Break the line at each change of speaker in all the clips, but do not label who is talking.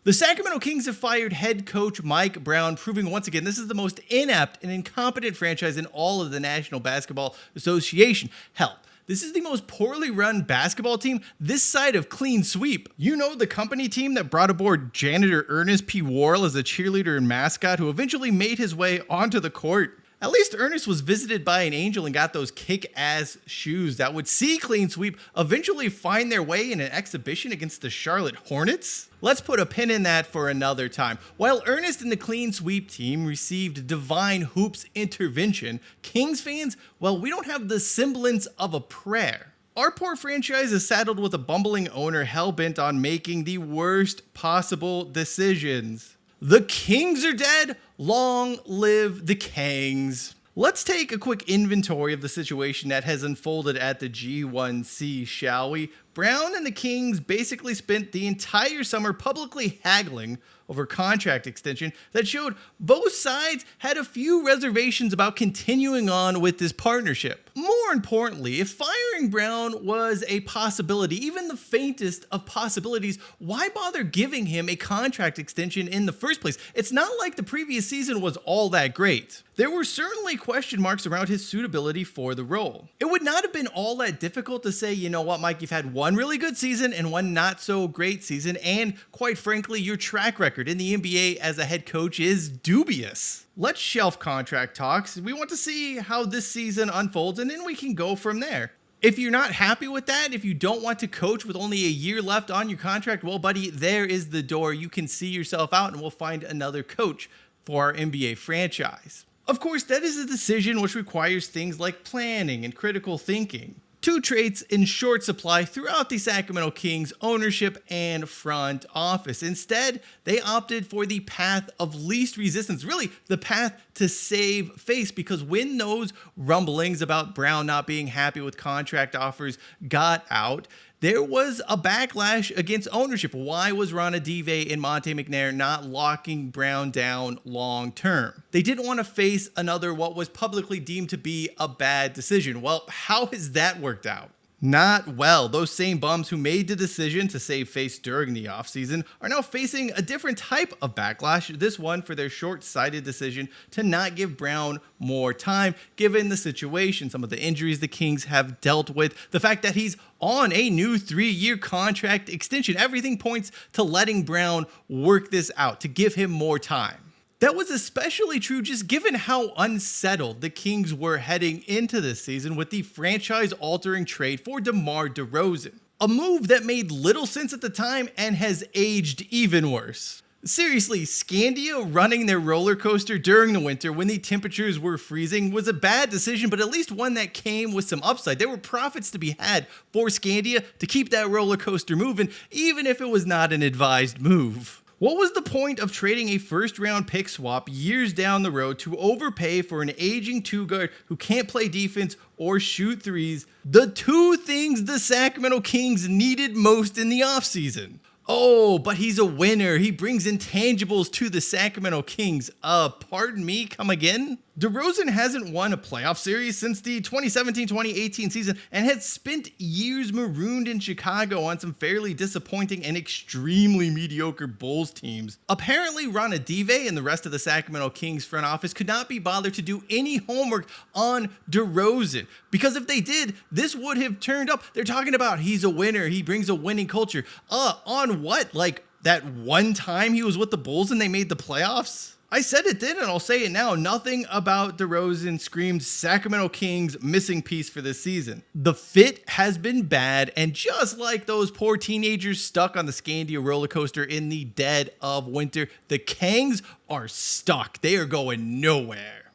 The Sacramento Kings have fired head coach Mike Brown, proving once again this is the most inept and incompetent franchise in all of the National Basketball Association. Hell, this is the most poorly run basketball team this side of clean sweep. You know, the company team that brought aboard janitor Ernest P. Worrell as a cheerleader and mascot who eventually made his way onto the court. At least Ernest was visited by an angel and got those kick-ass shoes that would see clean sweep eventually find their way in an exhibition against the Charlotte Hornets. Let's put a pin in that for another time. While Ernest and the clean sweep team received divine hoops intervention, Kings fans, well, we don't have the semblance of a prayer. Our poor franchise is saddled with a bumbling owner hell-bent on making the worst possible decisions. The Kings are dead. Long live the Kangs. Let's take a quick inventory of the situation that has unfolded at the G1C, shall we? Brown and the Kings basically spent the entire summer publicly haggling over contract extension that showed both sides had a few reservations about continuing on with this partnership. More importantly, if firing Brown was a possibility, even the faintest of possibilities, why bother giving him a contract extension in the first place? It's not like the previous season was all that great. There were certainly question marks around his suitability for the role. It would not have been all that difficult to say, you know what, Mike, you've had one really good season and one not so great season, and quite frankly, your track record in the NBA as a head coach is dubious. Let's shelf contract talks. We want to see how this season unfolds, and then we can go from there. If you're not happy with that, if you don't want to coach with only a year left on your contract, well, buddy, there is the door. You can see yourself out, and we'll find another coach for our NBA franchise. Of course, that is a decision which requires things like planning and critical thinking. Two traits in short supply throughout the Sacramento Kings ownership and front office. Instead, they opted for the path of least resistance, really the path to save face, because when those rumblings about Brown not being happy with contract offers got out, there was a backlash against ownership. Why was Ranadivé and Monte McNair not locking Brown down long term? They didn't want to face another what was publicly deemed to be a bad decision. Well, how has that worked out? Not well. Those same bums who made the decision to save face during the offseason are now facing a different type of backlash, this one for their short-sighted decision to not give Brown more time, given the situation, some of the injuries the Kings have dealt with, the fact that he's on a new 3-year contract extension. Everything points to letting Brown work this out, to give him more time. That was especially true just given how unsettled the Kings were heading into this season with the franchise-altering trade for DeRozan. A move that made little sense at the time and has aged even worse. Seriously, Scandia running their roller coaster during the winter when the temperatures were freezing was a bad decision, but at least one that came with some upside. There were profits to be had for Scandia to keep that roller coaster moving, even if it was not an advised move. What was the point of trading a first-round pick swap years down the road to overpay for an aging two-guard who can't play defense or shoot threes? The two things the Sacramento Kings needed most in the offseason. Oh, but he's a winner. He brings intangibles to the Sacramento Kings. Pardon me, come again? DeRozan hasn't won a playoff series since the 2017-2018 season and has spent years marooned in Chicago on some fairly disappointing and extremely mediocre Bulls teams. Apparently, Ranadivé and the rest of the Sacramento Kings front office could not be bothered to do any homework on DeRozan, because if they did, this would have turned up. They're talking about he's a winner, he brings a winning culture. On what? Like that one time he was with the Bulls and they made the playoffs? I said it then and I'll say it now. Nothing about DeRozan screamed Sacramento Kings missing piece for this season. The fit has been bad, and just like those poor teenagers stuck on the Scandia roller coaster in the dead of winter, the Kangs are stuck. They are going nowhere.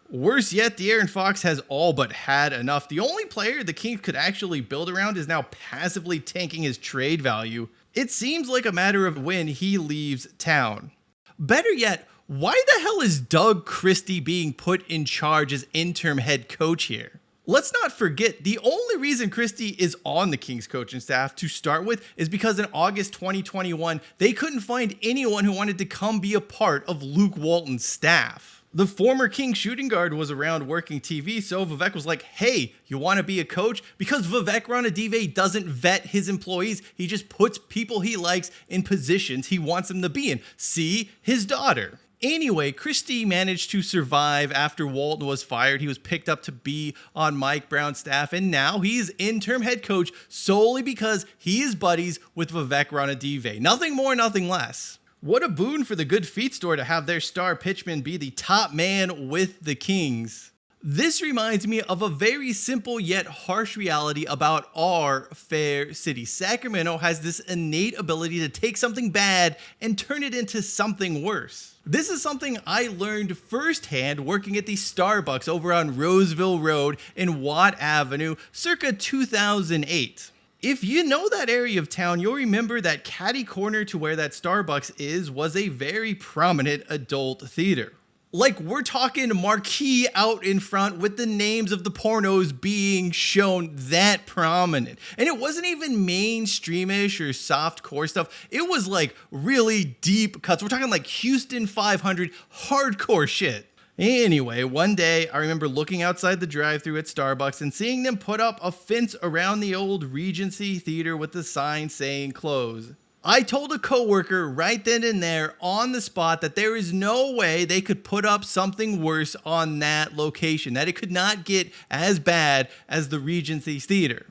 Worse yet, De'Aaron Fox has all but had enough. The only player the Kings could actually build around is now passively tanking his trade value. It seems like a matter of when he leaves town. Better yet, why the hell is Doug Christie being put in charge as interim head coach here? Let's not forget, the only reason Christie is on the Kings coaching staff to start with is because in August 2021, they couldn't find anyone who wanted to come be a part of Luke Walton's staff. The former King shooting guard was around working TV, so Vivek was like, hey, you want to be a coach? Because Vivek Ranadivé doesn't vet his employees, he just puts people he likes in positions he wants them to be in. See, his daughter. Anyway, Christie managed to survive after Walton was fired. He was picked up to be on Mike Brown's staff, and now he's interim head coach solely because he is buddies with Vivek Ranadivé. Nothing more, nothing less. What a boon for the Good Feet store to have their star pitchman be the top man with the Kings. This reminds me of a very simple yet harsh reality about our fair city. Sacramento has this innate ability to take something bad and turn it into something worse. This is something I learned firsthand working at the Starbucks over on Roseville Road in Watt Avenue circa 2008. If you know that area of town, you'll remember that catty corner to where that Starbucks was a very prominent adult theater. Like, we're talking marquee out in front with the names of the pornos being shown that prominent. And it wasn't even mainstreamish or soft core stuff. It was like really deep cuts. We're talking like Houston 500 hardcore shit. Anyway, one day I remember looking outside the drive-thru at Starbucks and seeing them put up a fence around the old Regency Theater with a sign saying close. I told a coworker right then and there on the spot that there is no way they could put up something worse on that location, that it could not get as bad as the Regency Theater.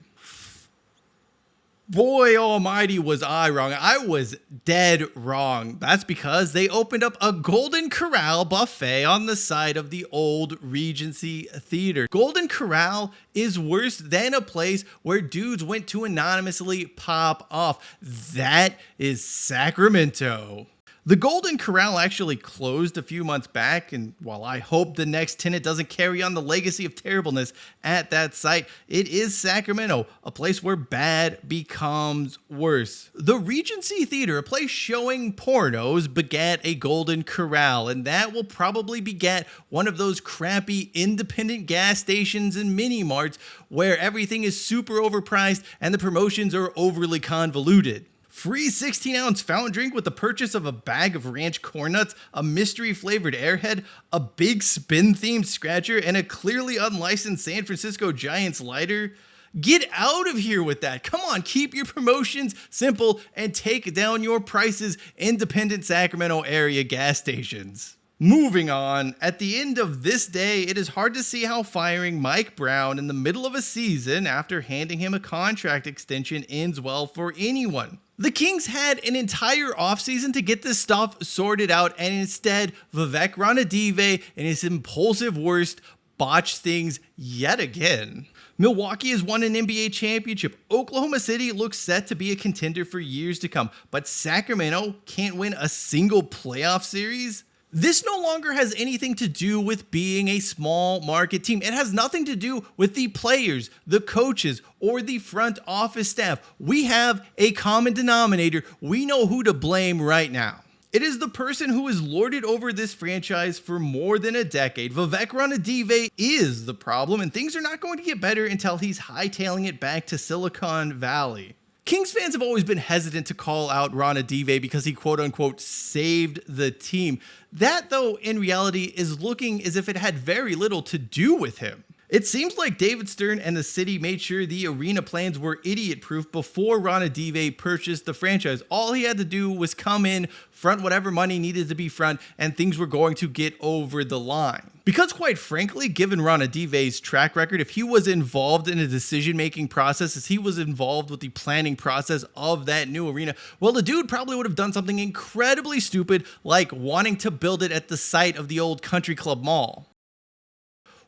Boy almighty, was I wrong. I was dead wrong. That's because they opened up a Golden Corral buffet on the side of the old Regency Theater. Golden Corral is worse than a place where dudes went to anonymously pop off. That is Sacramento. The Golden Corral actually closed a few months back, and while I hope the next tenant doesn't carry on the legacy of terribleness at that site, it is Sacramento, a place where bad becomes worse. The Regency Theater, a place showing pornos, begat a Golden Corral, and that will probably beget one of those crappy independent gas stations and mini-marts where everything is super overpriced and the promotions are overly convoluted. Free 16-ounce fountain drink with the purchase of a bag of ranch corn nuts, a mystery-flavored Airhead, a big spin-themed scratcher, and a clearly unlicensed San Francisco Giants lighter? Get out of here with that. Come on, keep your promotions simple and take down your prices, independent Sacramento area gas stations. Moving on, at the end of this day, it is hard to see how firing Mike Brown in the middle of a season after handing him a contract extension ends well for anyone. The Kings had an entire offseason to get this stuff sorted out, and instead, Vivek Ranadivé and his impulsive worst botched things yet again. Milwaukee has won an NBA championship. Oklahoma City looks set to be a contender for years to come, but Sacramento can't win a single playoff series? This no longer has anything to do with being a small market team. It has nothing to do with the players, the coaches, or the front office staff. We have a common denominator. We know who to blame right now. It is the person who has lorded over this franchise for more than a decade. Vivek Ranadivé is the problem, and things are not going to get better until he's hightailing it back to Silicon Valley. Kings fans have always been hesitant to call out Ranadivé because he quote-unquote saved the team. That, though, in reality is looking as if it had very little to do with him. It seems like David Stern and the city made sure the arena plans were idiot-proof before Ranadivé purchased the franchise. All he had to do was come in, front whatever money needed to be front, and things were going to get over the line. Because quite frankly, given Ranadivé's track record, if he was involved in a decision-making process, as he was involved with the planning process of that new arena, well, the dude probably would have done something incredibly stupid like wanting to build it at the site of the old Country Club Mall.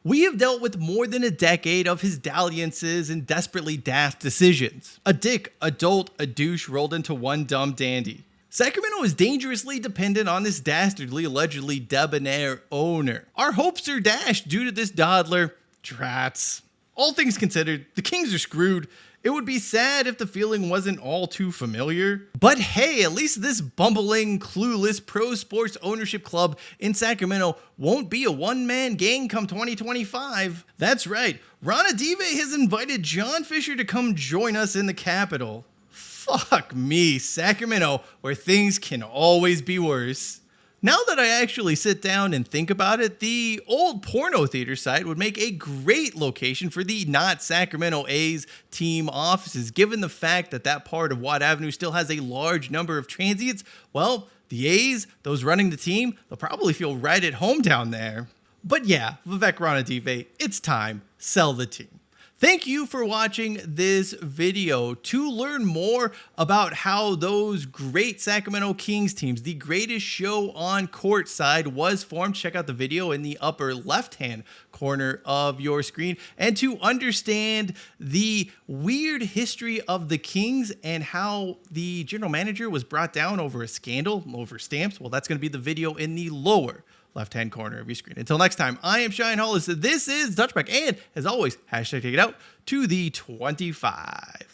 We have dealt with more than a decade of his dalliances and desperately daft decisions. A dick, a dolt, a douche rolled into one dumb dandy. Sacramento is dangerously dependent on this dastardly, allegedly debonair owner. Our hopes are dashed due to this dawdler. Drats. All things considered, the Kings are screwed. It would be sad if the feeling wasn't all too familiar. But hey, at least this bumbling, clueless pro sports ownership club in Sacramento won't be a one-man gang come 2025. That's right, Ranadivé has invited John Fisher to come join us in the Capitol. Fuck me, Sacramento, where things can always be worse. Now that I actually sit down and think about it, the old porno theater site would make a great location for the not Sacramento A's team offices. Given the fact that that part of Watt Avenue still has a large number of transients, well, the A's, those running the team, they'll probably feel right at home down there. But yeah, Vivek Ranadivé, it's time. Sell the team. Thank you for watching this video. To learn more about how those great Sacramento Kings teams, the greatest show on court side, was formed, check out the video in the upper left-hand corner of your screen. And to understand the weird history of the Kings and how the general manager was brought down over a scandal, over stamps, well, that's going to be the video in the lower left-hand corner of your screen. Until next time, I am Cheyenne Hollis. This is Touchback, and as always, hashtag take it out to the 25.